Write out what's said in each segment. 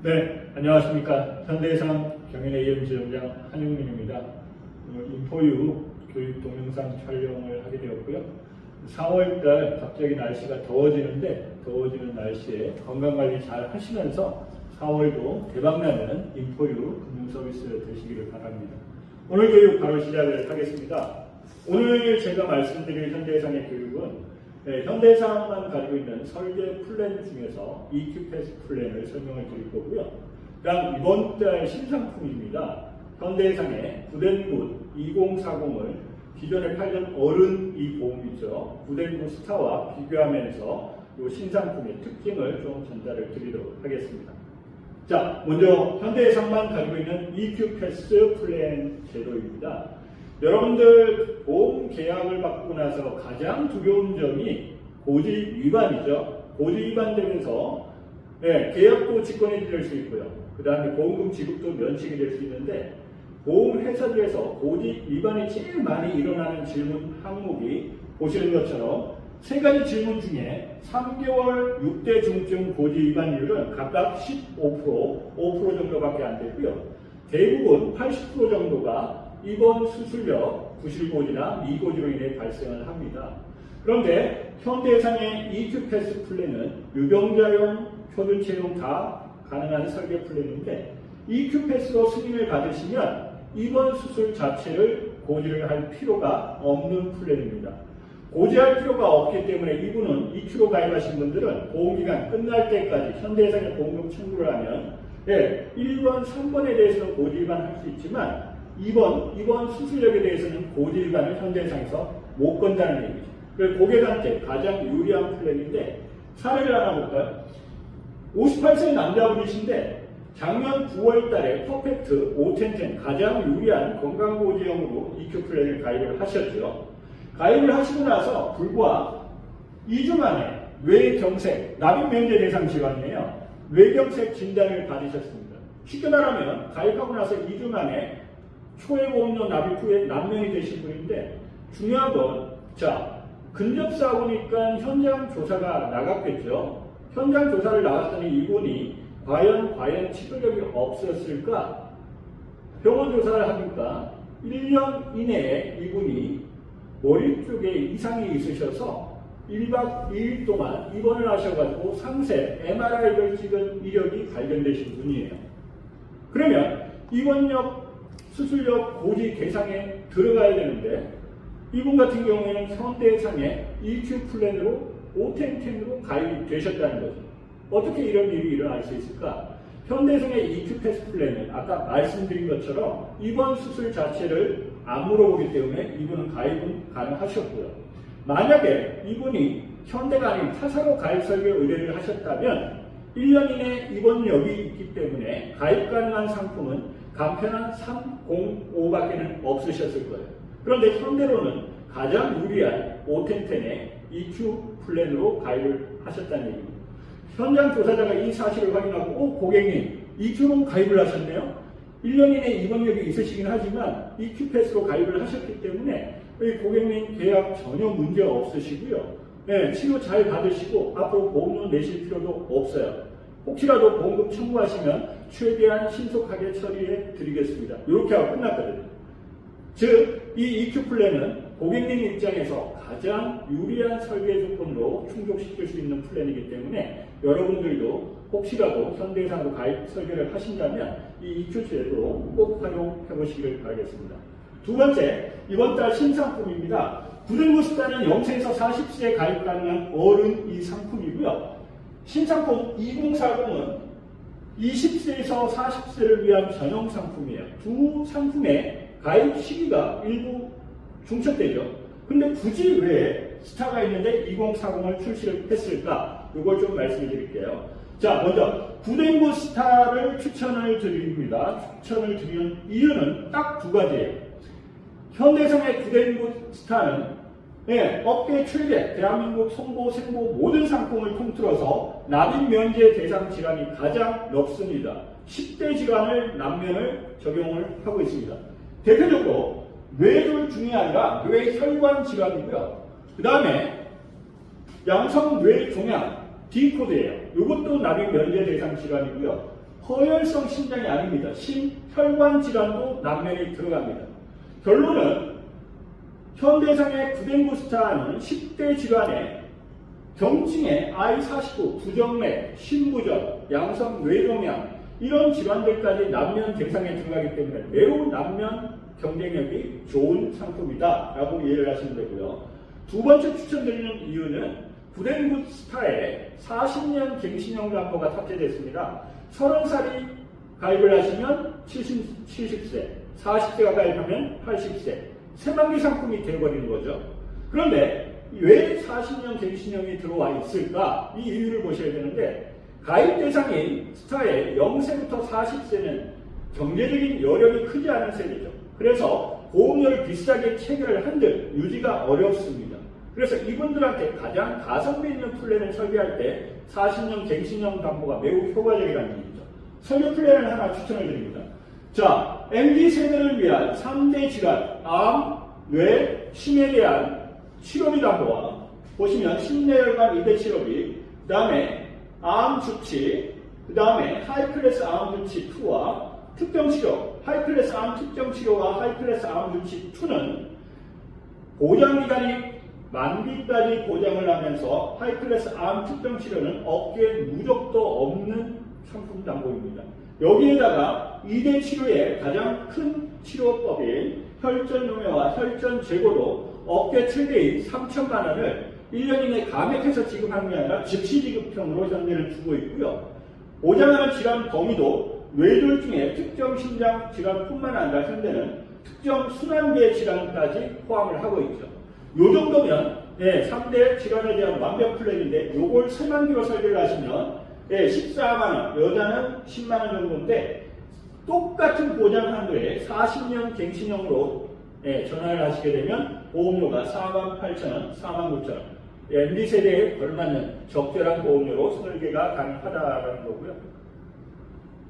네, 안녕하십니까. 현대해상 경인AM 지점장 한용민입니다. 오늘 인포유 교육 동영상 촬영을 하게 되었고요. 4월달 갑자기 날씨가 더워지는데 더워지는 날씨에 건강관리 잘 하시면서 4월도 대박나는 인포유 금융서비스 되시기를 바랍니다. 오늘 교육 바로 시작을 하겠습니다. 오늘 제가 말씀드릴 현대해상의 교육은 현대해상만 가지고 있는 설계 플랜 중에서 EQPAS 플랜을 설명을 드릴 거고요. 그다음 이번 달 신상품입니다. 현대해상의 구덴굿 2040을 기존에 팔던 어른 이 보험이죠. 구덴굿 스타와 비교하면서 이 신상품의 특징을 좀 전달을 드리도록 하겠습니다. 자, 먼저 현대해상만 가지고 있는 EQPAS 플랜 제도입니다. 여러분들 보험 계약을 받고 나서 가장 두려운 점이 고지 위반이죠. 고지 위반되면서 계약도 직권이 될 수 있고요. 그 다음에 보험금 지급도 면책이 될 수 있는데 보험회사들에서 고지 위반이 제일 많이 일어나는 질문 항목이 보시는 것처럼 세 가지 질문 중에 3개월 6대 중증 고지 위반율은 각각 15%, 5% 정도밖에 안 되고요. 대부분 80% 정도가 입원 수술력 부실고지나 미고지로 인해 발생을 합니다. 그런데 현대해상의 EQPAS 플랜은 유병자용, 표준체용 다 가능한 설계 플랜인데 EQPAS로 승인을 받으시면 입원 수술 자체를 고지를 할 필요가 없는 플랜입니다. 고지할 필요가 없기 때문에 이분은 EQ로 가입하신 분들은 보험기간 끝날 때까지 현대해상의 보험금 청구를 하면 1번, 3번에 대해서는 고지 위반할 수 있지만 이번 수술력에 대해서는 고지 위반을 현대해상에서 못 건다는 얘기죠. 그래서 고객한테 가장 유리한 플랜인데 사례를 하나 볼까요? 58세 남자분이신데 작년 9월 달에 퍼펙트 510 가장 유리한 건강고지형으로 EQ 플랜을 가입을 하셨죠. 가입을 하시고 나서 불과 2주 만에 뇌경색, 납입면제 대상 질환이에요. 뇌경색 진단을 받으셨습니다. 쉽게 말하면 가입하고 나서 2주 만에 초회보험료 납입 후에 난명이 되신 분인데 중요한 건 근접사고니까 현장 조사가 나갔겠죠. 현장 조사를 나갔더니 이분이 과연 치료력이 없었을까? 병원 조사를 하니까 1년 이내에 이분이 머리 쪽에 이상이 있으셔서 1박 2일 동안 입원을 하셔가지고 상세 MRI를 찍은 이력이 발견되신 분이에요. 그러면 입원력 수술력 고지 대상에 들어가야 되는데 이분 같은 경우에는 현대해상의 EQ 플랜으로 510으로 가입이 되셨다는 거죠. 어떻게 이런 일이 일어날 수 있을까? 현대해상의 EQPAS 플랜은 아까 말씀드린 것처럼 입원 수술 자체를 안 물어보기 때문에 이분은 가입은 가능하셨고요. 만약에 이분이 현대가 아닌 타사로 가입 설계 의뢰를 하셨다면 1년 이내 입원력이 있기 때문에 가입 가능한 상품은 간편한 305밖에는 없으셨을 거예요. 그런데 현대로는 가장 유리한 510의 EQ 플랜으로 가입을 하셨다는 얘기입니다. 현장 조사자가 이 사실을 확인하고 고객님 EQ로 가입을 하셨네요. 1년 이내 입원력이 있으시긴 하지만 EQPAS로 가입을 하셨기 때문에 고객님 계약 전혀 문제 없으시고요. 치료 잘 받으시고 앞으로 보험료 내실 필요도 없어요. 혹시라도 보험금 청구하시면 최대한 신속하게 처리해 드리겠습니다. 이렇게 하고 끝났거든요. 즉, 이 EQ 플랜은 고객님 입장에서 가장 유리한 설계 조건으로 충족시킬 수 있는 플랜이기 때문에 여러분들도 혹시라도 현대해상으로 가입 설계를 하신다면 이 EQ 제도 꼭 활용해 보시기를 바라겠습니다. 두 번째, 이번 달 신상품입니다. 구den굿 스타는 0세에서 40세에 가입 가능한 어른 이 상품이고요. 신상품 2040은 20세에서 40세를 위한 전용 상품이에요. 두 상품의 가입 시기가 일부 중첩되죠. 근데 굳이 왜 스타가 있는데 2040을 출시를 했을까? 이걸 좀 말씀해 드릴게요. 자, 먼저 구덴굿 스타를 추천을 드립니다. 추천을 드리는 이유는 딱 두 가지예요. 현대해상의 구덴굿 스타는 업계 최대 대한민국 선보, 생보 모든 상품을 통틀어서 납입 면제 대상 질환이 가장 높습니다. 10대 질환을 남면을 적용을 하고 있습니다. 대표적으로 뇌졸중이 아니라 뇌혈관 질환이고요. 그 다음에 양성 뇌종양 D코드예요. 이것도 납입 면제 대상 질환이고요. 허혈성 심장이 아닙니다. 심혈관 질환도 남면이 들어갑니다. 결론은 현대상의 구댕구스타는 10대 질환에 경증에 I49, 부정맥, 심부전, 양성 뇌종양 이런 질환들까지 남면 대상에 들어가기 때문에 매우 남면 경쟁력이 좋은 상품이다 라고 이해를 하시면 되고요. 두 번째 추천드리는 이유는 구댕구스타에 40년 갱신형 담보가 탑재됐습니다. 30살이 가입을 하시면 70세, 40세가 가입하면 80세, 새만기 상품이 되어버리는 거죠. 그런데 왜 40년 갱신형이 들어와 있을까? 이 이유를 보셔야 되는데, 가입 대상인 스타의 0세부터 40세는 경제적인 여력이 크지 않은 세대죠. 그래서 보험료를 비싸게 체결을 한들 유지가 어렵습니다. 그래서 이분들한테 가장 가성비 있는 플랜을 설계할 때 40년 갱신형 담보가 매우 효과적이라는 얘기죠. 설계 플랜을 하나 추천을 드립니다. 자, MZ세대를 위한 3대 질환, 암, 뇌, 심에 대한 치료비 담보와 보시면 심내혈관 이대 치료비, 그 다음에 암 주치, 그 다음에 하이클래스 암 주치 2와 특정 치료, 하이클래스 암 특정 치료와 하이클래스 암 주치 2는 보장기간이 만기까지 보장을 하면서 하이클래스 암 특정 치료는 업계에 누적도 없는 상품 담보입니다. 여기에다가 2대 치료의 가장 큰 치료법인 혈전용해와 혈전 제거도 업계 최대인 3천만 원을 1년 이내 감액해서 지급하는 게 아니라 즉시 지급형으로 현대는 주고 있고요. 보장하는 질환 범위도 뇌졸 중에 특정 심장 질환뿐만 아니라 현대는 특정 순환계 질환까지 포함을 하고 있죠. 요 정도면 3대 질환에 대한 완벽 플랜인데 요걸 새만기로 설계를 하시면 14만원, 여자는 10만원 정도인데 똑같은 보장 한도에 40년 갱신형으로 전환을 하시게 되면 보험료가 48,000원, 49,000원. MZ세대에 걸맞는 적절한 보험료로 설계가 가능하다는 거고요.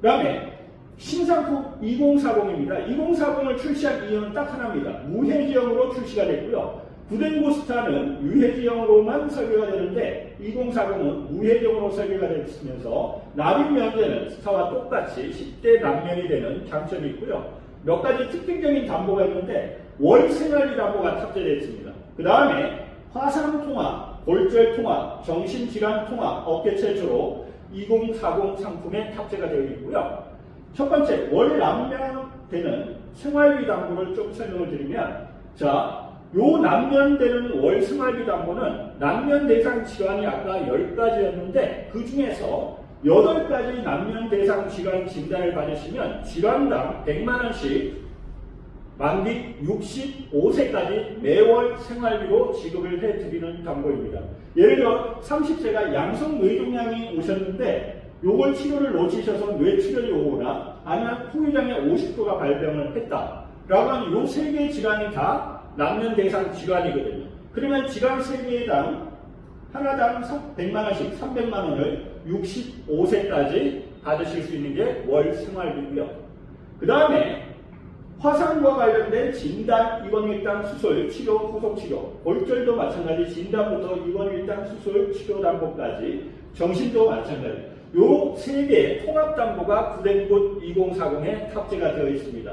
그 다음에 신상품 2040입니다. 2040을 출시한 이유는 딱 하나입니다. 무해지형으로 출시가 됐고요. 구댕구스타는 유해지형으로만 설계가 되는데 2040은 무해지형으로 설계가 됐으면서 납입 면제는 스타와 똑같이 10대 남면이 되는 장점이 있고요. 몇 가지 특징적인 담보가 있는데 월생활비 담보가 탑재되어 있습니다. 그 다음에 화상통화, 골절통화, 정신질환통화 업계 최초로 2040 상품에 탑재가 되어 있고요. 첫 번째, 월 남면되는 생활비 담보를 좀 설명을 드리면, 자, 요 남면되는 월 생활비 담보는 남면 대상 질환이 아까 10가지였는데 그 중에서 8가지 남면 대상 질환 진단을 받으시면 질환당 100만원씩 만기 65세까지 매월 생활비로 지급을 해드리는 담보입니다. 예를 들어 30세가 양성 뇌종양이 오셨는데 요걸 치료를 놓치셔서 뇌출혈이 오거나 아니면 후유장애 50%가 발병을 했다. 라고 하면 요 3개의 질환이 다 남면 대상 질환이거든요. 그러면 질환 3개당 하나당 100만원씩 300만원을 65세까지 받으실 수 있는 게 월 생활비고요. 그 다음에 화상과 관련된 진단, 입원 일당 수술, 치료, 후속 치료, 골절도 마찬가지 진단부터 입원 일당 수술, 치료 담보까지, 정신도 마찬가지. 요 3개의 통합 담보가 구댕구 2040에 탑재가 되어 있습니다.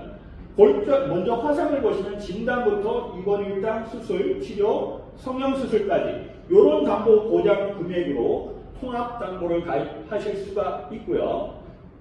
골절, 먼저 화상을 보시면 진단부터 입원 일당 수술, 치료, 성형수술까지 요런 담보 보장 금액으로 통합 담보를 가입하실 수가 있고요.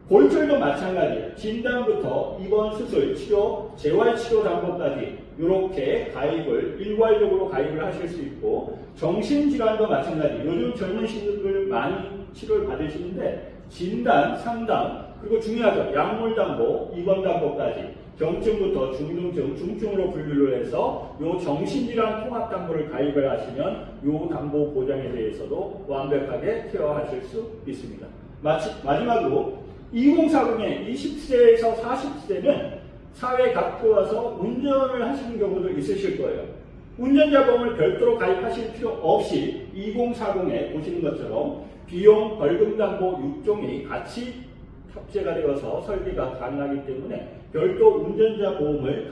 골절도 마찬가지예요. 진단부터 입원 수술, 치료, 재활치료 담보까지 이렇게 가입을 일괄적으로 가입을 하실 수 있고, 정신질환도 마찬가지. 요즘 젊은 시민들 많이 치료를 받으시는데 진단, 상담, 그리고 중요하죠. 약물담보, 입원담보까지 경증부터 중등증, 중증으로 분류를 해서 요 정신질환 통합담보를 가입을 하시면 요 담보 보장에 대해서도 완벽하게 케어하실 수 있습니다. 마지막으로 2040의 20세에서 40세는 사회 갖고 와서 운전을 하시는 경우도 있으실 거예요. 운전자 보험을 별도로 가입하실 필요 없이 2040에 보시는 것처럼 비용 벌금담보 6종이 같이 탑재가 되어서 설계가 가능하기 때문에 별도 운전자 보험을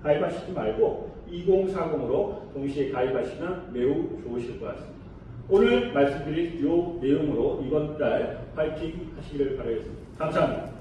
가입하시지 말고 2040으로 동시에 가입하시면 매우 좋으실 것 같습니다. 오늘 말씀드린 이 내용으로 이번 달 파이팅 하시기를 바라겠습니다. 감사합니다.